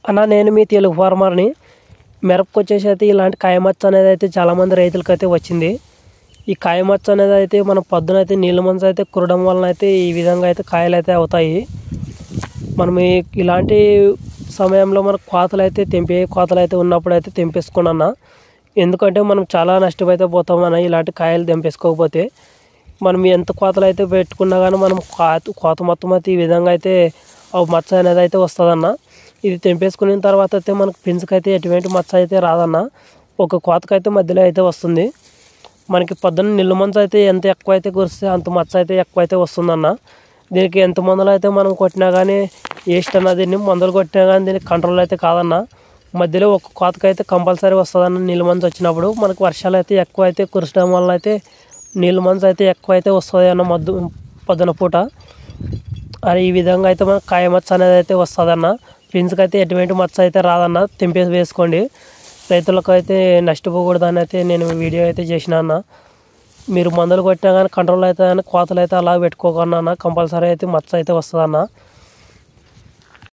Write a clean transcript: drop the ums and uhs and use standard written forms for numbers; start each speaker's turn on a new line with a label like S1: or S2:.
S1: అన్న నేను మీ తెలుగు ఫార్మర్‌ని. మిరపకొచ్చేసి అయితే ఇలాంటి కాయమచ్చ అనేదైతే చాలామంది రైతులకైతే వచ్చింది. ఈ కాయమచ్చ అనేదైతే మనం పొద్దునైతే నీళ్ళ మందు అయితే కురడం వలన అయితే ఈ విధంగా అయితే కాయలైతే అవుతాయి. మనం ఇలాంటి సమయంలో మనకు కోతలైతే ఉన్నప్పుడైతే తెంపేసుకోండి అన్న. ఎందుకంటే మనం చాలా నష్టమైతే పోతామన్న ఇలాంటి కాయలు తెంపేసుకోకపోతే. మనం ఎంత కోతలైతే పెట్టుకున్నా గానీ మనం కోత మొత్తం అయితే ఈ విధంగా అయితే మచ్చ అనేదైతే వస్తదన్న. ఇది తెంపేసుకున్న తర్వాత అయితే మనకు పించకైతే ఎటువంటి మచ్చ అయితే రాదన్న. ఒక కోతకైతే మధ్యలో అయితే వస్తుంది. మనకి పొద్దున్న నిల్వ మంచు అయితే ఎంత ఎక్కువైతే కురిస్తే అంత మచ్చ అయితే ఎక్కువైతే వస్తుందన్న. దీనికి ఎంత మందులైతే మనం కొట్టినా కానీ వేస్ట్ అన్న. దీన్ని మందులు కొట్టినా కానీ దీనికి కంట్రోల్ అయితే కాదన్న. మధ్యలో ఒక కోతకైతే కంపల్సరీ వస్తుందన్న నీళ్ళ మంచు వచ్చినప్పుడు. మనకు వర్షాలు అయితే ఎక్కువైతే కురచడం వల్ల అయితే నీళ్ళ మంచు అయితే ఎక్కువైతే వస్తుంది అన్న పొద్దున పూట. అది ఈ విధంగా అయితే మనకు కాయ మచ్చ అనేది అయితే వస్తుందన్న. పించకైతే ఎటువంటి మచ్చ అయితే రాదన్న. తెంపేసి వేసుకోండి. రైతులకు అయితే నష్టపోకూడదని అయితే నేను వీడియో అయితే చేసిన అన్న. మీరు మందులు కొట్టినా కానీ కంట్రోల్ అవుతుందని కోతలు అయితే అలా పెట్టుకోకుండా అన్న. కంపల్సరీ అయితే మచ్చ అయితే వస్తుందన్న.